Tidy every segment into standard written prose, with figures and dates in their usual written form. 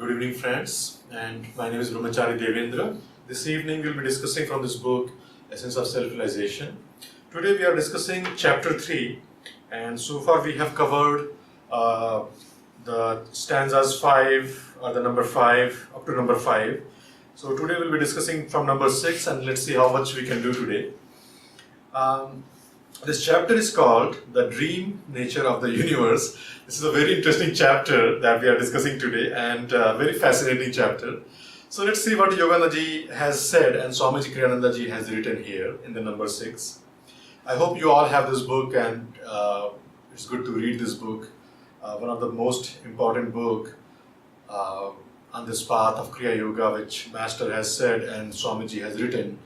Good evening, friends, and my name is Brahmachari Devendra. This evening we'll be discussing from this book, Essence of Self-Realization. Today we are discussing chapter 3, and so far we have covered the stanzas 5, or the number 5, up to number 5. So today we'll be discussing from number 6, and let's see how much we can do today. This chapter is called The Dream Nature of the Universe. This is a very interesting chapter that we are discussing today, and a very fascinating chapter. So let's see what Yoganandaji has said and Swamiji Kriyanandaji has written here in the number 6. I hope you all have this book, and it's good to read this book. One of the most important book on this path of Kriya Yoga, which Master has said and Swamiji has written,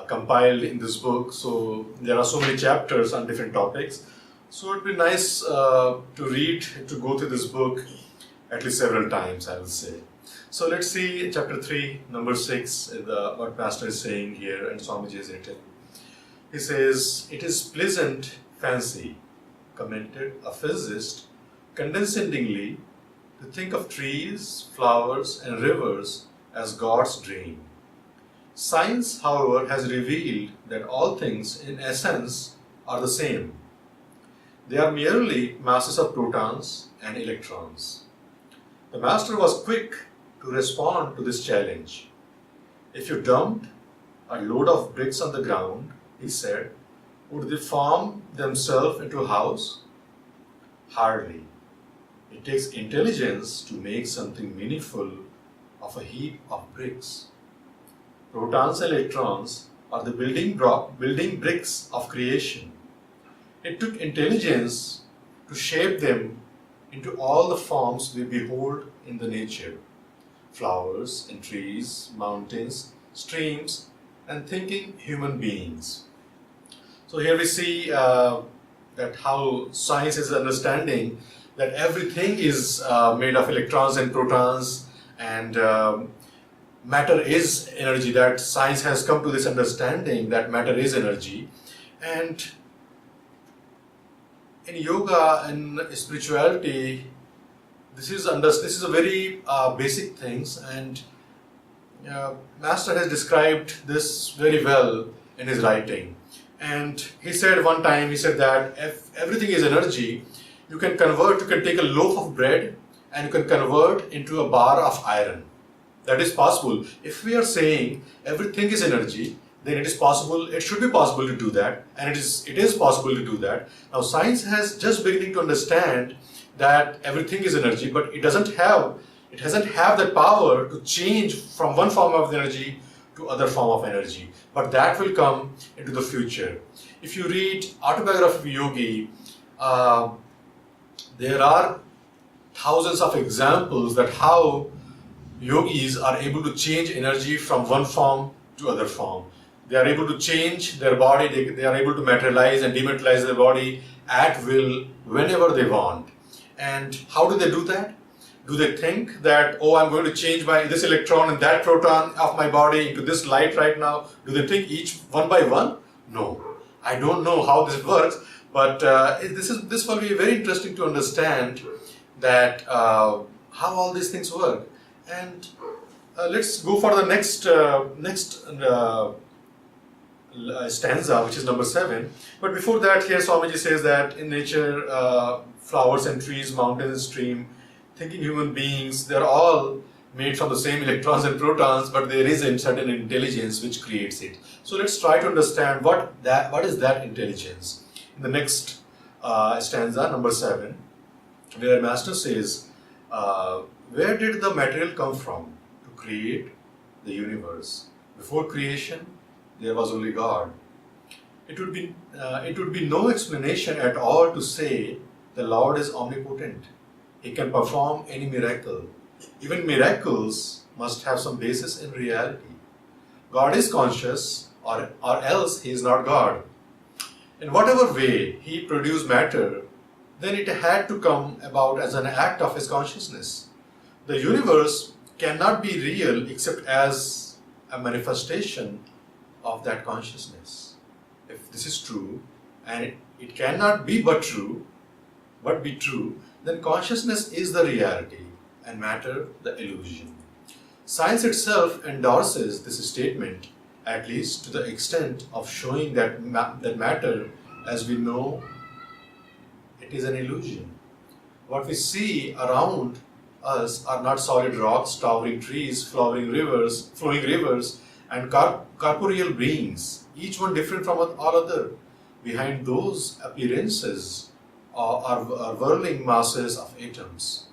compiled in this book. So there are so many chapters on different topics. So it would be nice to read, to go through this book at least several times, I will say. So let's see chapter 3, number 6, what Master is saying here and Swamiji has written. He says, "It is pleasant fancy," commented a physicist, condescendingly, "to think of trees, flowers and rivers as God's dream. Science, however, has revealed that all things in essence are the same. They are merely masses of protons and electrons." The Master was quick to respond to this challenge. "If you dumped a load of bricks on the ground," he said, "would they form themselves into a house? Hardly. It takes intelligence to make something meaningful of a heap of bricks. Protons and electrons are the building bricks of creation. It took intelligence to shape them into all the forms we behold in the nature: flowers and trees, mountains, streams, and thinking human beings." So here we see that how science is understanding that everything is made of electrons and protons, and matter is energy. That science has come to this understanding that matter is energy. And in yoga and spirituality, this is a very basic things, and Master has described this very well in his writing. And he said one time, he said that if everything is energy, you can take a loaf of bread and you can convert into a bar of iron. That is possible. If we are saying everything is energy, then it should be possible to do that, and it is possible to do that. Now science has just beginning to understand that everything is energy, but it doesn't have the power to change from one form of energy to other form of energy. But that will come into the future. If you read Autobiography of a Yogi, there are thousands of examples that how yogis are able to change energy from one form to other form. They are able to change their body, they are able to materialize and dematerialize their body at will whenever they want. And how do they do that? Do they think that, oh, I'm going to change this electron and that proton of my body into this light right now? Do they think each one by one? No. I don't know how this works, but this will be very interesting to understand that how all these things work. And let's go for the next stanza, which is number 7. But before that, here Swamiji says that in nature, flowers and trees, mountains and stream, thinking human beings, they're all made from the same electrons and protons, but there is a certain intelligence which creates it. So let's try to understand what is that intelligence. In the next stanza, number 7, where Master says, "Where did the material come from to create the universe? Before creation, there was only God. It would be no explanation at all to say the Lord is omnipotent. He can perform any miracle. Even miracles must have some basis in reality. God is conscious, or else He is not God. In whatever way He produced matter, then it had to come about as an act of His consciousness. The universe cannot be real except as a manifestation of that consciousness. If this is true, and it cannot be but be true, then consciousness is the reality. and matter the illusion. Science itself endorses this statement, at least to the extent of showing that matter, as we know, it is an illusion. What we see around us are not solid rocks, towering trees, flowing rivers, and corporeal beings, each one different from all other. Behind those appearances are whirling masses of atoms.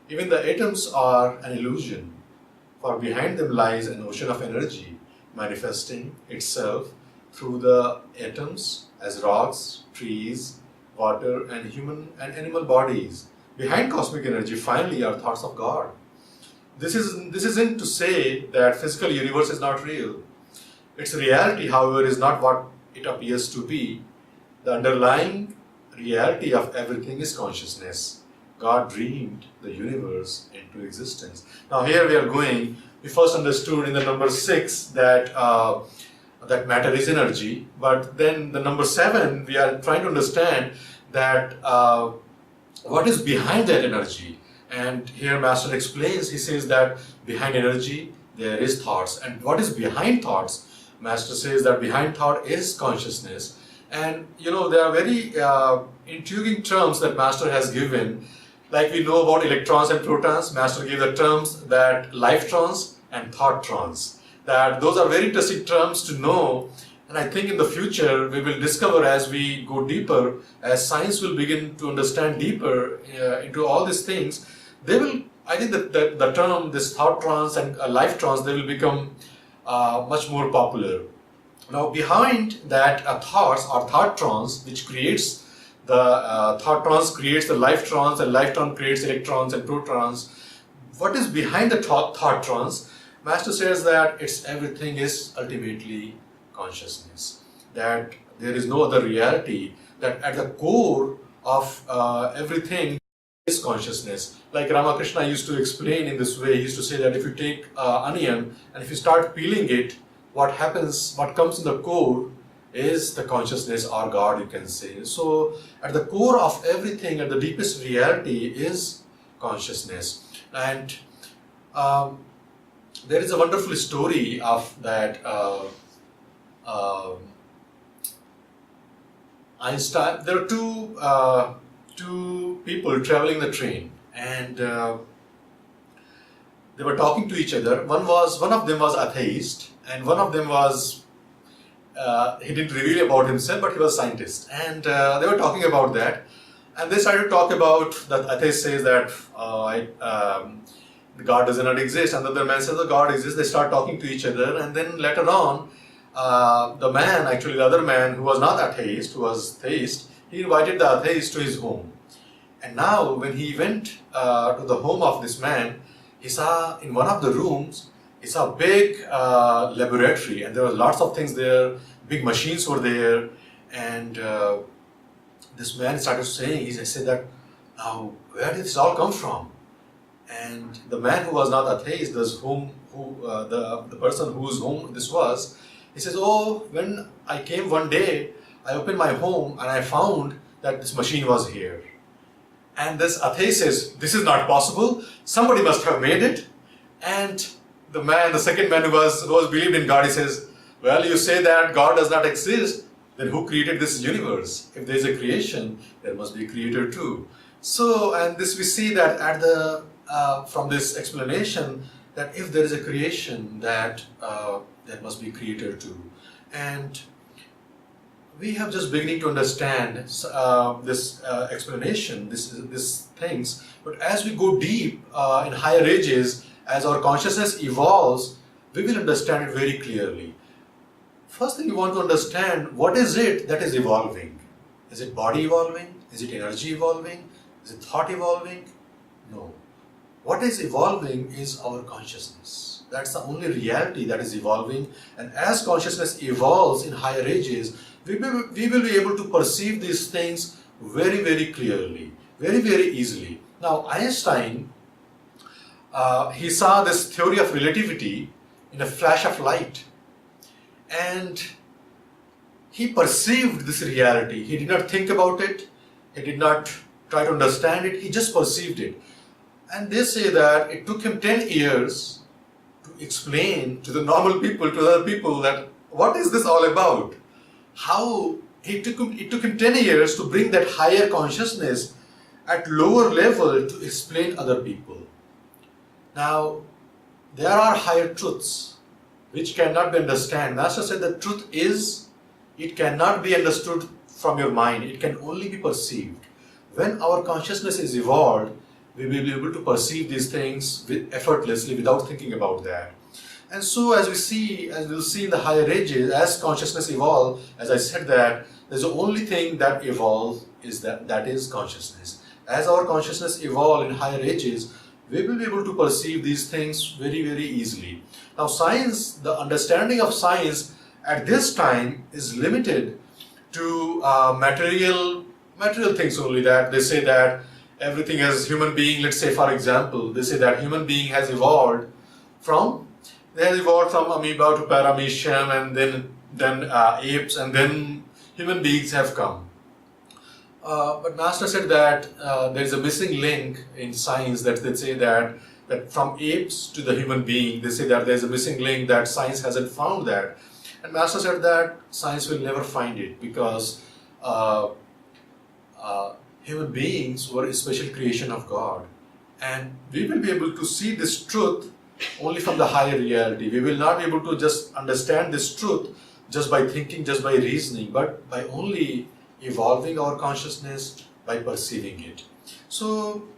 Even the atoms are an illusion, for behind them lies an ocean of energy manifesting itself through the atoms as rocks, trees, water, and human and animal bodies. Behind cosmic energy, finally, are thoughts of God. This isn't to say that physical universe is not real. Its reality, however, is not what it appears to be. The underlying reality of everything is consciousness. God dreamed the universe into existence. Now here we are going. We first understood in the number 6 that that matter is energy, but then the number 7 we are trying to understand that what is behind that energy. And here Master explains, he says that behind energy there is thoughts. And what is behind thoughts? Master says that behind thought is consciousness. And you know, there are very intriguing terms that Master has given. Like we know about electrons and protons, Master gave the terms that life-trons and thought-trons. That those are very interesting terms to know. And I think in the future we will discover as we go deeper, as science will begin to understand deeper into all these things, they will, I think that the term, this thought-trons and life-trons, they will become much more popular. Now behind that thoughts or thought-trons, which creates the thought-trons creates the life-trons, and life-tron creates electrons and protons. What is behind the thought-trons? Master says that everything is ultimately consciousness. That there is no other reality. That at the core of everything is consciousness. Like Ramakrishna used to explain in this way. He used to say that if you take onion and if you start peeling it, what happens? What comes in the core is the consciousness or God, you can say. So at the core of everything, at the deepest reality is consciousness. And there is a wonderful story of that Einstein. There are two people traveling the train, and they were talking to each other. One of them was atheist, and one of them was he didn't reveal about himself, but he was a scientist. And they were talking about that, and they started to talk about that. Atheist says that God does not exist, and the other man says that God exists. They start talking to each other, and then later on, the other man who was not atheist, who was theist, he invited the atheist to his home. And now when he went to the home of this man, he saw in one of the rooms, he saw a big laboratory, and there were lots of things there, big machines were there, and this man started saying, he said that, now where did this all come from? And the man who was not atheist, the person whose home this was, he says, oh, when I came one day, I opened my home and I found that this machine was here. And this atheist says, this is not possible, somebody must have made it. And the second man who believed in God, he says, well, you say that God does not exist, then who created this universe? If there is a creation, there must be a creator too. So, and this we see that from this explanation, that if there is a creation, that there must be a creator too. And we have just beginning to understand this explanation, these things. But as we go deep in higher ages, as our consciousness evolves, we will understand it very clearly. First thing we want to understand, what is it that is evolving? Is it body evolving? Is it energy evolving? Is it thought evolving? No. What is evolving is our consciousness. That's the only reality that is evolving. And as consciousness evolves in higher ages, we will be able to perceive these things very, very clearly, very, very easily. Now, Einstein, he saw this theory of relativity in a flash of light. And he perceived this reality. He did not think about it. He did not try to understand it. He just perceived it. And they say that it took him 10 years to explain to the normal people, to other people, that what is this all about? How it took him 10 years to bring that higher consciousness at lower level to explain other people. Now, there are higher truths which cannot be understood. Master said the truth is, it cannot be understood from your mind. It can only be perceived. When our consciousness is evolved, we will be able to perceive these things effortlessly without thinking about that. And so as we'll see in the higher ages, as consciousness evolves, as I said, that there's the only thing that evolves is that is consciousness. As our consciousness evolves in higher ages, we will be able to perceive these things very, very easily. Now science, the understanding of science at this time is limited to material things only. That they say that everything as human being, let's say for example, they say that human being has evolved from amoeba to paramecium, and then apes, and then human beings have come. But Master said that there is a missing link in science, that they say that from apes to the human being, they say that there is a missing link, that science hasn't found that. And Master said that science will never find it, because human beings were a special creation of God. And we will be able to see this truth only from the higher reality. We will not be able to just understand this truth just by thinking, just by reasoning, but by only evolving our consciousness, by perceiving it. So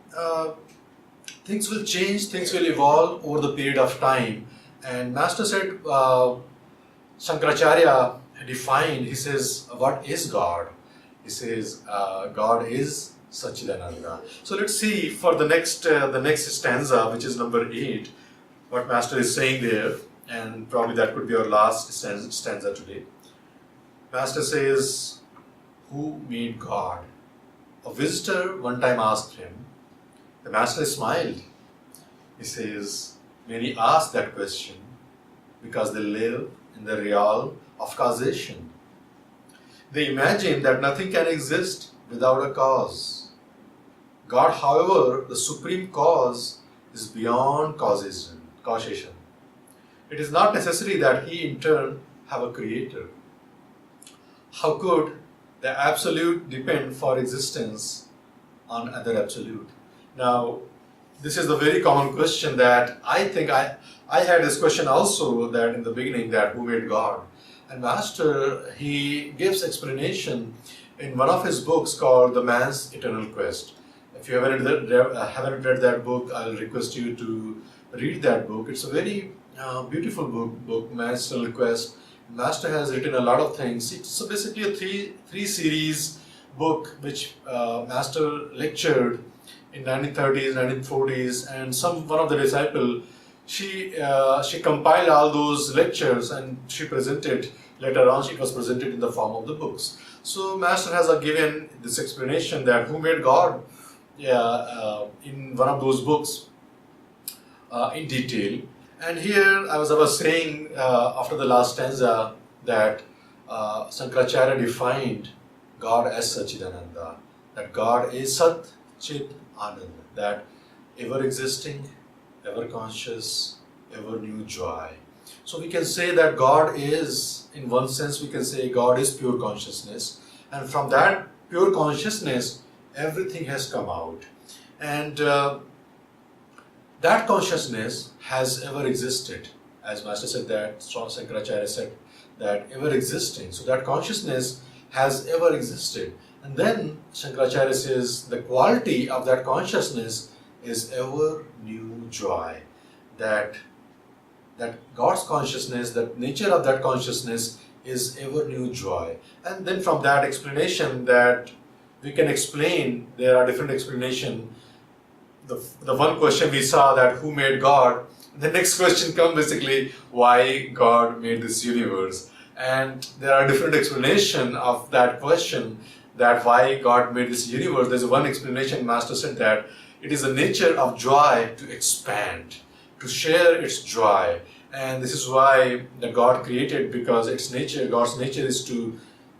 things will change, things will evolve over the period of time. And Master said, Shankaracharya defined, he says, what is God? He says, God is Satchidananda. So let's see for the next stanza, which is number 8, what Master is saying there, and probably that could be our last stanza today. Master says, who made God? A visitor one time asked him. The Master smiled. He says, many ask that question because they live in the realm of causation. They imagine that nothing can exist without a cause. God, however, the supreme cause, is beyond causation. It is not necessary that He in turn have a creator. How could the absolute depend for existence on other absolute? Now, this is the very common question that I think I had this question also, that in the beginning, that who made God? And Master, he gives explanation in one of his books called The Man's Eternal Quest. If you haven't read that book, I'll request you to read that book. It's a very beautiful book, Man's Eternal Quest. Master has written a lot of things. It's basically a three series book which Master lectured in 1930s, 1940s, and one of the disciples, she compiled all those lectures and she presented. Later on, it was presented in the form of the books. So Master has given this explanation that who made God in one of those books in detail. And here I was saying after the last stanza that Shankaracharya defined God as Satchidananda, that God is Sat Chit Anand, that ever existing, ever conscious, ever new joy. So we can say that God is, in one sense we can say God is pure consciousness, and from that pure consciousness everything has come out. And that consciousness has ever existed, as Master said, that Shankaracharya said, that ever existing. So that consciousness has ever existed. And then Shankaracharya says the quality of that consciousness is ever new joy. That God's consciousness, that nature of that consciousness is ever new joy. And then from that explanation that we can explain, there are different explanations. The one question we saw, that who made God, the next question comes basically why God made this universe. And there are different explanations of that question, that why God made this universe. There's one explanation, Master said, that it is the nature of joy to expand, to share its joy. And this is why that God created, because its nature, God's nature is joy,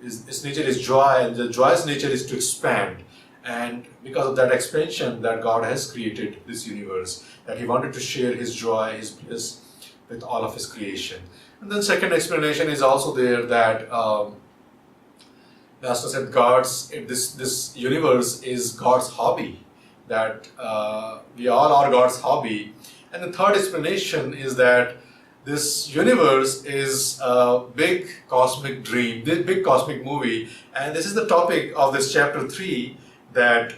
and the joy's nature is to expand. And because of that expansion, that God has created this universe, that He wanted to share His joy, His bliss with all of His creation. And then second explanation is also there, that Master said this universe is God's hobby, that we all are God's hobby. And the third explanation is that this universe is a big cosmic dream, this big cosmic movie, and this is the topic of this chapter 3, that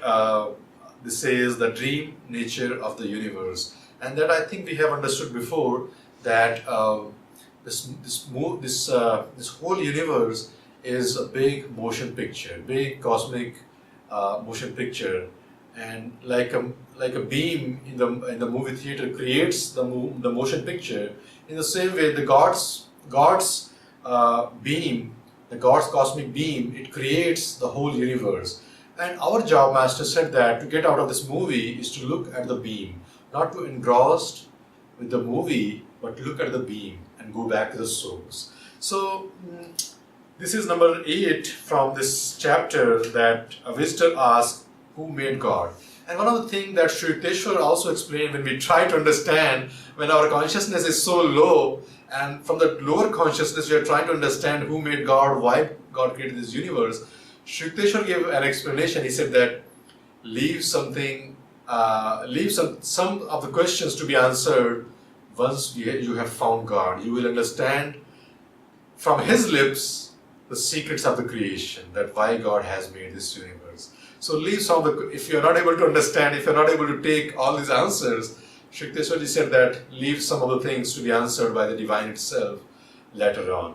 this says the dream nature of the universe. And that I think we have understood before, that this whole universe is a big motion picture, big cosmic motion picture, and like a beam in the movie theater creates the motion picture. In the same way, the God's beam, the God's cosmic beam, it creates the whole universe. And our job, Master said, that to get out of this movie is to look at the beam, not to engrossed with the movie, but to look at the beam and go back to the source. So this is number 8 from this chapter, that a visitor asks, who made God? And one of the things that Sri Yukteswar also explained, when we try to understand, when our consciousness is so low, and from the lower consciousness we are trying to understand who made God, why God created this universe, Sri Yukteswar gave an explanation. He said that leave some of the questions to be answered once you have found God. You will understand from His lips the secrets of the creation, that why God has made this universe. So leave some of the, if you are not able to understand, if you are not able to take all these answers, Sri Yukteswar said that leave some of the things to be answered by the divine itself later on.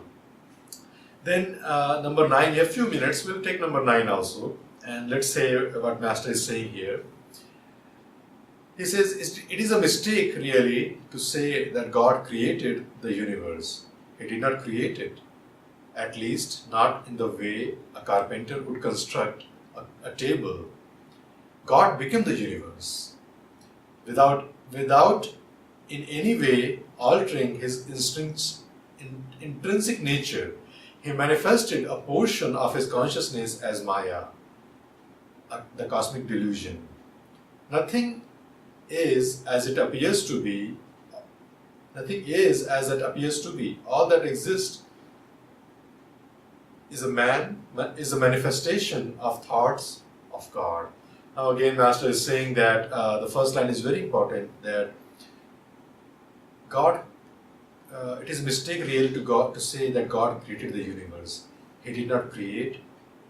Then number 9, we have a few minutes, we'll take number 9 also, and let's say what Master is saying here. He says, it is a mistake really to say that God created the universe. He did not create it, at least not in the way a carpenter would construct a table. God became the universe without in any way altering His intrinsic nature. He manifested a portion of His consciousness as Maya, the cosmic delusion. Nothing is as it appears to be. Nothing is as it appears to be. All that exists is a manifestation of thoughts of God. Now again, Master is saying that the first line is very important, that God, it is a mistake really to say that God created the universe. He did not create,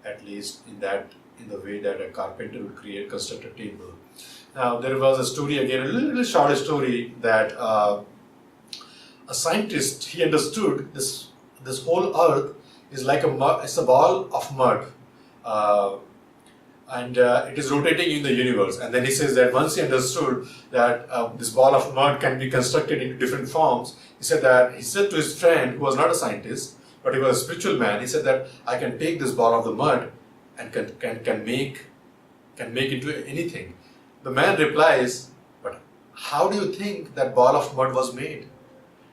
at least in the way that a carpenter would construct a table. Now there was a story, again a little short story, that a scientist, he understood this whole earth is like it's a ball of mud, and it is rotating in the universe. And then he says that once he understood that this ball of mud can be constructed into different forms, he said to his friend, who was not a scientist but he was a spiritual man, he said that I can take this ball of the mud and can make into anything. The man replies, but how do you think that ball of mud was made?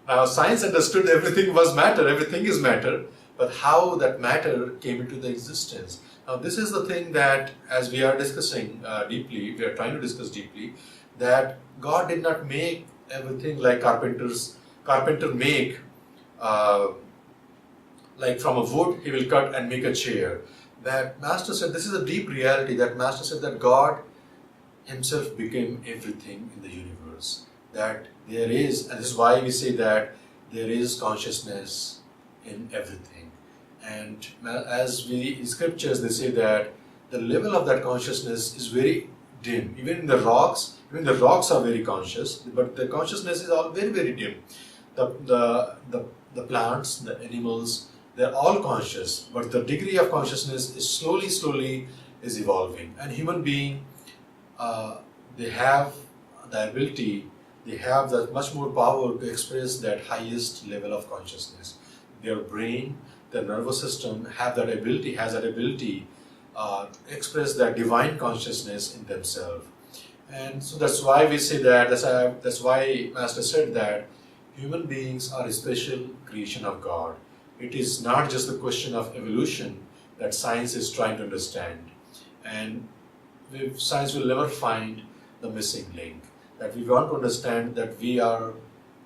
Now science understood everything was matter, everything is matter, but how that matter came into the existence. Now this is the thing that, as we are discussing deeply, we are trying to discuss deeply, that God did not make everything like carpenter make, like from a wood he will cut and make a chair. That Master said, this is a deep reality, that Master said that God Himself became everything in the universe. That there is, and this is why we say that there is consciousness in everything. And as in scriptures they say that the level of that consciousness is very dim. Even the rocks are very conscious, but the consciousness is all very, very dim. The plants, the animals, they're all conscious, but the degree of consciousness is slowly is evolving. And human being, they have the ability, they have that much more power to express that highest level of consciousness. Their brain, their nervous system has that ability to express that divine consciousness in themselves. And so that's why we say that, that's why Master said that human beings are a special creation of God. It is not just the question of evolution that science is trying to understand. And science will never find the missing link. That we want to understand that we are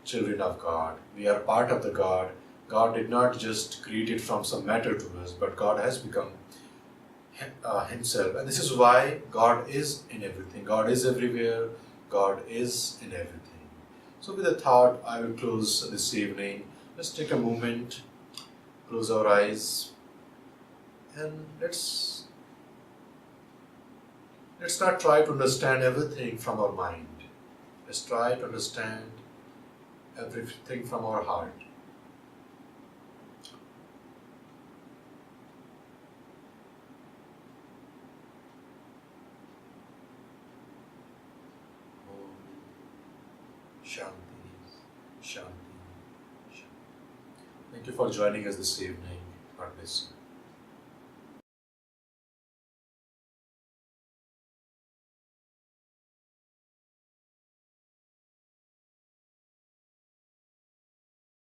children of God. We are part of the God. God did not just create it from some matter to us, but God has become Himself. And this is why God is in everything. God is everywhere. God is in everything. So with a thought, I will close this evening. Let's take a moment, close our eyes, and let's not try to understand everything from our mind. Let's try to understand everything from our heart. Shanti, Shanti, Shanti. Thank you for joining us this evening. God bless you.